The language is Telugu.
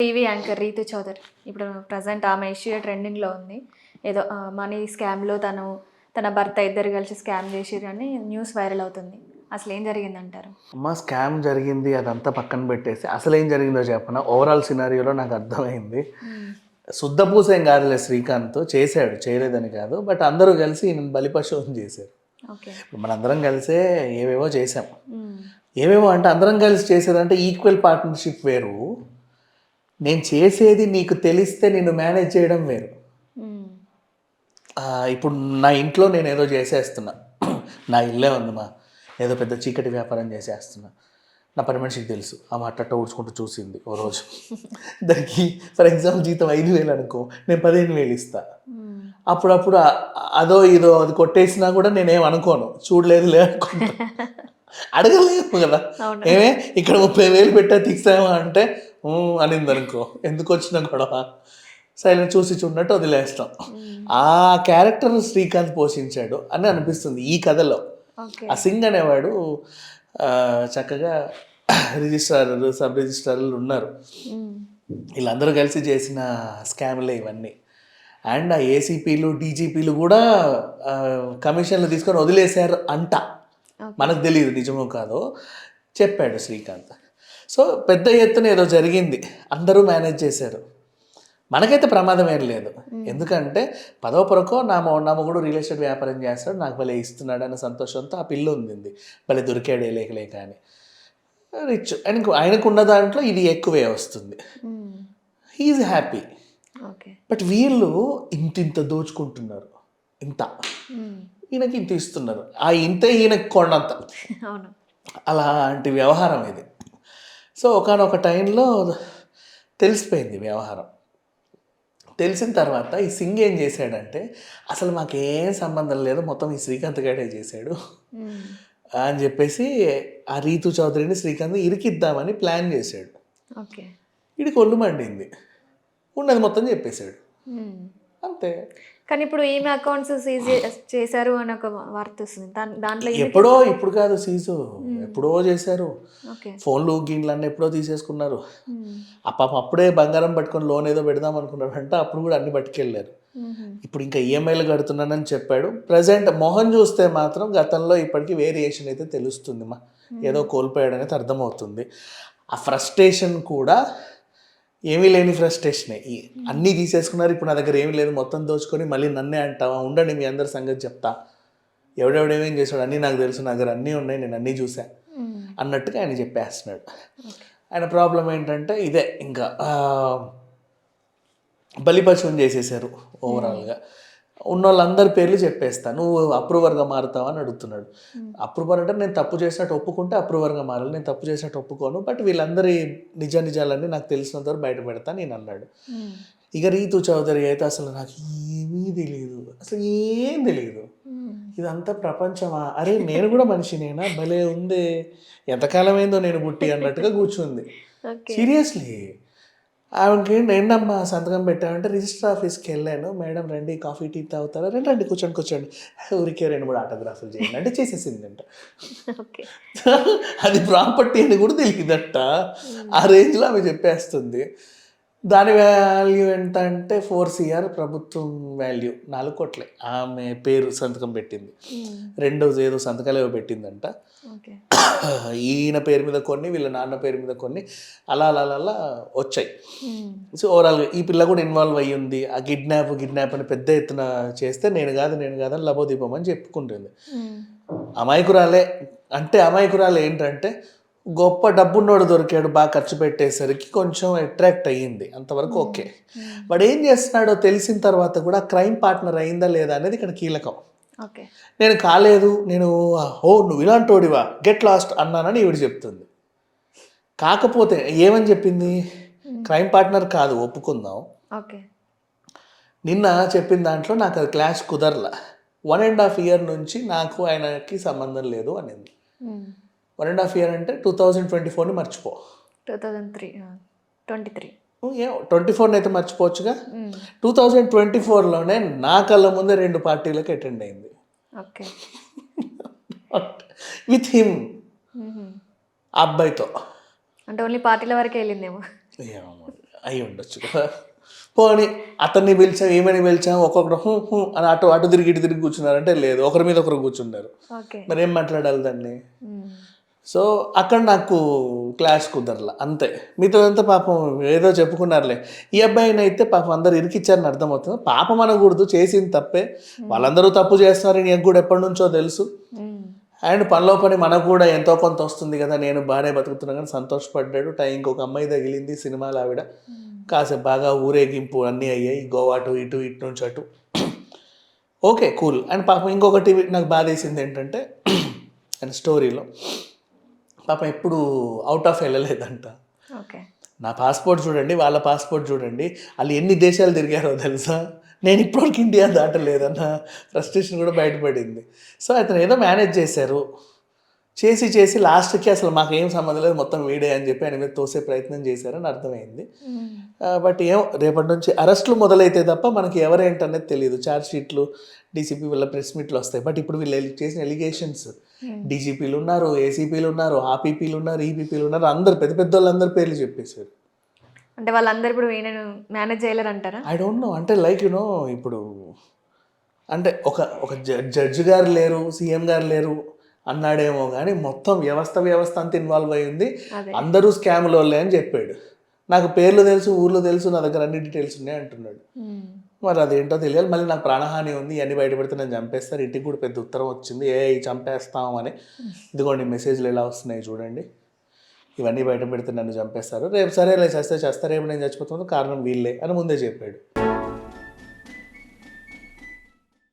టీవీ యాంకర్ రీతు చౌదరి ఇప్పుడు ప్రజెంట్ ఆమె ఇష్యూ ట్రెండింగ్లో ఉంది. ఏదో మనీ స్కామ్లో తన భర్త ఇద్దరు కలిసి స్కామ్ చేసిర్రు అని న్యూస్ వైరల్ అవుతుంది. అసలు ఏం జరిగిందంటారు? అమ్మ స్కామ్ జరిగింది అదంతా పక్కన పెట్టేసి అసలు ఏం జరిగిందో చెప్పనా. ఓవరాల్ సినారియోలో నాకు అర్థమైంది. శుద్ధపూస ఏం కాదులే, శ్రీకాంత్ చేశాడు, చేయలేదని కాదు. బట్ అందరూ కలిసి ఈయన బలిపశువుని చేశారు. ఇప్పుడు మనందరం కలిసే ఏవేవో చేసాం. ఏవేవో అంటే అందరం కలిసి చేసేదంటే ఈక్వల్ పార్ట్నర్షిప్ వేరు, నేను చేసేది నీకు తెలిస్తే నిన్ను మేనేజ్ చేయడం వేరు. ఇప్పుడు నా ఇంట్లో నేను ఏదో చేసేస్తున్నా, నా ఇల్లే ఉందమ్మా, ఏదో పెద్ద చీకటి వ్యాపారం చేసేస్తున్నా, నా పని మనిషికి తెలుసు, ఆమె అట్ట ఊడ్చుకుంటూ చూసింది ఓ రోజు. దానికి ఫర్ ఎగ్జాంపుల్ జీతం 5,000 అనుకో, నేను 15,000 ఇస్తా. అప్పుడప్పుడు అదో ఇదో అది కొట్టేసినా కూడా నేనేం అనుకోను, చూడలేదులే అనుకుంటా. అడగలేము కదా, ఏమే ఇక్కడ 30,000 పెట్టా తీసామా అంటే అనింది అనుకో, ఎందుకు వచ్చిన గొడవ, సైలెంట్ చూసి చూడనట్టు వదిలేస్తాం. ఆ క్యారెక్టర్ శ్రీకాంత్ పోషించాడు అని అనిపిస్తుంది ఈ కథలో. ఆ సింగ్ అనేవాడు చక్కగా రిజిస్ట్రార్, సబ్ రిజిస్ట్రార్లు ఉన్నారు, వీళ్ళందరూ కలిసి చేసిన స్కామ్లే ఇవన్నీ. అండ్ ఆ ఏసీపీలు డీజీపీలు కూడా కమిషన్లు తీసుకొని వదిలేశారు అంట, మనకు తెలియదు నిజమో కాదో, చెప్పాడు శ్రీకాంత్. సో పెద్ద ఎత్తున ఏదో జరిగింది, అందరూ మేనేజ్ చేశారు. మనకైతే ప్రమాదం ఏం లేదు, ఎందుకంటే పదో పొరకో నా మొగుడు రియల్ ఎస్టేట్ వ్యాపారం చేస్తాడు, నాకు భలే ఇస్తున్నాడు అన్న సంతోషంతో ఆ పిల్ల ఉంది, భలే దొరికాడే లేక అని రిచ్. ఆయనకు ఉన్న దాంట్లో ఇది ఎక్కువే వస్తుంది, హీఈస్ హ్యాపీ. బట్ వీళ్ళు ఇంత దోచుకుంటున్నారు, ఇంత ఈయనకి ఇంత ఇస్తున్నారు, ఆ ఇంతే ఈయనకి కొండంత, అలాంటి వ్యవహారం ఇది. సో ఒకానొక టైంలో తెలిసిపోయింది వ్యవహారం. తెలిసిన తర్వాత ఈ సింగ్ ఏం చేశాడంటే, అసలు మాకేం సంబంధం లేదు, మొత్తం ఈ శ్రీకాంత్ గడే చేశాడు అని చెప్పేసి ఆ రీతు చౌదరిని శ్రీకాంత్ ఇరికిద్దామని ప్లాన్ చేశాడు. వీడికి ఒళ్ళు మండింది, ఉన్నది మొత్తం చెప్పేశాడు, అంతే. కానీ ఇప్పుడు ఈమె అకౌంట్స్ సీజ్ చేశారు అని ఒక వార్త వస్తుంది, దాంట్లో ఎప్పుడో, ఇప్పుడు కాదు సీజు, ఎప్పుడో చేశారు. ఫోన్లు గీన్లు అన్నీ ఎప్పుడో తీసేసుకున్నారు. పాపం అప్పుడే బంగారం పట్టుకొని లోన్ ఏదో పెడదాం అనుకున్నాడు అంటే అప్పుడు కూడా అన్ని పట్టుకెళ్ళారు. ఇప్పుడు ఇంకా ఈఎంఐలు కడుతున్నానని చెప్పాడు. ప్రజెంట్ మొహం చూస్తే మాత్రం గతంలో ఇప్పటికీ వేరియేషన్ అయితే తెలుస్తుంది, మా ఏదో కోల్పోయాడు అనేది అర్థమవుతుంది. ఆ ఫ్రస్ట్రేషన్ కూడా ఏమీ లేని ఫ్రస్ట్రేషనే, అన్నీ తీసేసుకున్నారు, ఇప్పుడు నా దగ్గర ఏమీ లేదు, మొత్తం దోచుకొని మళ్ళీ నన్నే అంటావా, ఉండండి మీ అందరి సంగతి చెప్తా, ఎవడెవడేమేం చేశాడు అన్నీ నాకు తెలుసు, నా దగ్గర అన్నీ ఉన్నాయి, నేను అన్నీ చూసా అన్నట్టుగా ఆయన చెప్పేస్తున్నాడు. ఆయన ప్రాబ్లం ఏంటంటే ఇదే, ఇంకా బలిపశువుని చేసేసారు ఓవరాల్గా. ఉన్న వాళ్ళందరి పేర్లు చెప్పేస్తా, నువ్వు అప్రూవర్గా మారుతావా అని అడుగుతున్నాడు. అప్రూవర్ అంటే నేను తప్పు చేసినట్టు ఒప్పుకుంటే అప్రూవర్గా మారాలి, నేను తప్పు చేసినట్టు ఒప్పుకోను, బట్ వీళ్ళందరి నిజాలన్నీ నాకు తెలిసినంత వరకు బయట పెడతా నేను అన్నాడు. ఇక రీతు చౌదరి అయితే అసలు నాకు ఏమీ తెలియదు, అసలు ఏం తెలియదు, ఇదంతా ప్రపంచమా, అరే నేను కూడా మనిషినేనా, భలే ఉంది, ఎంతకాలమైందో నేను పుట్టి అన్నట్టుగా కూర్చుంది. సీరియస్లీ ఆమెకి ఏంటమ్మా సంతకం పెట్టామంటే రిజిస్టర్ ఆఫీస్కి వెళ్ళాను, మేడం రండి కాఫీ టీ తాగుతారా, రండి కూర్చోండి, ఊరికే 2-3 ఆటోగ్రాఫ్లు చేయండి అంటే చేసేసిందంట. అది ప్రాపర్టీ అని కూడా తెలియదట, ఆ రేంజ్లో ఆమె చెప్పేస్తుంది. దాని వాల్యూ ఎంత అంటే 4 CR ప్రభుత్వం వాల్యూ, 4 కోట్లే. ఆమె పేరు సంతకం పెట్టింది, రెండోది ఏదో సంతకాలు ఏవో పెట్టిందంట. ఈయన పేరు మీద కొన్ని, వీళ్ళ నాన్న పేరు మీద కొన్ని, అలా వచ్చాయి. సో ఓవరాల్గా ఈ పిల్ల కూడా ఇన్వాల్వ్ అయ్యి ఉంది. ఆ కిడ్నాప్ అని పెద్ద ఎత్తున చేస్తే నేను కాదని లబోదీపం అని చెప్పుకుంటుంది. అమాయకురాలే అంటే, అమాయకురాలు ఏంటంటే గొప్ప డబ్బున్నోడు దొరికాడు, బాగా ఖర్చు పెట్టేసరికి కొంచెం అట్రాక్ట్ అయ్యింది, అంతవరకు ఓకే. వాడు ఏం చేస్తున్నాడో తెలిసిన తర్వాత కూడా క్రైమ్ పార్ట్నర్ అయిందా లేదా అనేది ఇక్కడ కీలకం. నేను కాలేదు, నేను నువ్వు ఇలాంటోడివా, గెట్ లాస్ట్ అన్నానని ఈవిడ చెప్తుంది. కాకపోతే ఏమని చెప్పింది, క్రైమ్ పార్ట్నర్ కాదు ఒప్పుకుందాం, నిన్న చెప్పిన దాంట్లో నాకు అది క్లాష్ కుదరలా, 1.5 year నుంచి నాకు ఆయనకి సంబంధం లేదు అనింది. 1.5 year అంటే 2024ని మర్చిపో, 2024 అయితే మర్చిపోవచ్చుగా. 2024లోనే నా కళ్ళ ముందే 2 పార్టీలకు అటెండ్ అయింది విత్ హిమ్, ఆ అబ్బాయితో. అంటే ఓన్లీ పార్టీల వరకే వెళ్ళిందేమో. అయి ఉండొచ్చు కదా. పోనీ అతన్ని పిలిచాం ఈమెని పిలిచాం ఒక్కొక్కరు హూ హూ అని అటు అటు తిరిగి ఇటు తిరిగి కూర్చున్నారంటే లేదు, ఒకరి మీద ఒకరు కూర్చున్నారు, ఓకే. మరి ఏం మాట్లాడాలి దాన్ని. సో అక్కడ నాకు క్లాష్ కుదరలా అంతే. మిగతాదంతా పాపం ఏదో చెప్పుకున్నారులే. ఈ అబ్బాయిని అయితే పాపం అందరు ఇరికిచ్చారని అర్థమవుతుంది. పాపం అనకూడదు, చేసింది తప్పే, వాళ్ళందరూ తప్పు చేస్తున్నారు నీకు కూడా ఎప్పటి నుంచో తెలుసు. అండ్ పనిలో పని మనకు కూడా ఎంతో కొంత వస్తుంది కదా, నేను బాగానే బతుకుతున్నా కానీ సంతోషపడ్డాడు. ఇంకొక అమ్మాయి తగిలింది సినిమాలో, ఆవిడ కాసేపు బాగా ఊరేగింపు అన్నీ అయ్యాయి, గోవా అటు ఇటు ఇటు నుంచి అటు. Okay cool. అండ్ పాపం ఇంకొకటి నాకు బాధ వేసింది ఏంటంటే అండ్ స్టోరీలో పాపం ఎప్పుడు అవుట్ ఆఫ్ వెళ్ళలేదంట. ఓకే. నా పాస్పోర్ట్ చూడండి, వాళ్ళ పాస్పోర్ట్ చూడండి, వాళ్ళు ఎన్ని దేశాలు తిరిగారో తెలుసా, నేను ఇప్పటివరకు ఇండియా దాటలేదన్న ఫ్రస్ట్రేషన్ కూడా బయటపడింది. సో అతను ఏదో మేనేజ్ చేశారు, చేసి లాస్ట్కి అసలు మాకేం సంబంధం లేదు మొత్తం వీడే అని చెప్పి ఆయన మీద తోసే ప్రయత్నం చేశారని అర్థమైంది. బట్ ఏమో రేపటి నుంచి అరెస్టులు మొదలైతే తప్ప మనకి ఎవరేంటనేది తెలియదు. ఛార్జ్ షీట్లు డీసీపీ వల్ల ప్రెస్ మీట్లు వస్తాయి. బట్ ఇప్పుడు వీళ్ళు చేసిన ఎలిగేషన్స్, డీజీపీలు ఉన్నారు, ఏసీపీలు ఉన్నారు, ఆపీపీలు ఉన్నారు, ఈపీపీలు ఉన్నారు, అందరు పెద్ద పెద్ద వాళ్ళందరి పేర్లు చెప్పేశారు. అంటే వాళ్ళందరూ ఇప్పుడు ఈయనను మేనేజ్ చేయలేరంటారా? I don't know. అంటే లైక్ యూనో ఇప్పుడు అంటే ఒక జడ్జి గారు లేరు, సీఎం గారు లేరు అన్నాడేమో కానీ మొత్తం వ్యవస్థ అంతా ఇన్వాల్వ్ అయ్యింది, అందరూ స్కామ్ల వాళ్ళే అని చెప్పాడు. నాకు పేర్లు తెలుసు, ఊర్లు తెలుసు, నా దగ్గర అన్ని డీటెయిల్స్ ఉన్నాయి అంటున్నాడు. మరి అదేంటో తెలియాలి. మళ్ళీ నాకు ప్రాణహాని ఉంది, ఇవన్నీ బయటపెడితే నేను చంపేస్తారు. ఇంటికి కూడా పెద్ద ఉత్తరం వచ్చింది, చంపేస్తాం అని. ఇదిగోండి మెసేజ్లు ఎలా వస్తున్నాయి చూడండి, ఇవన్నీ బయట పెడితే నన్ను చంపేస్తారు, రేపు సరే చేస్తే చేస్తారు, రేపు నేను చచ్చిపోతాను, కారణం వీళ్ళే అని ముందే చెప్పాడు.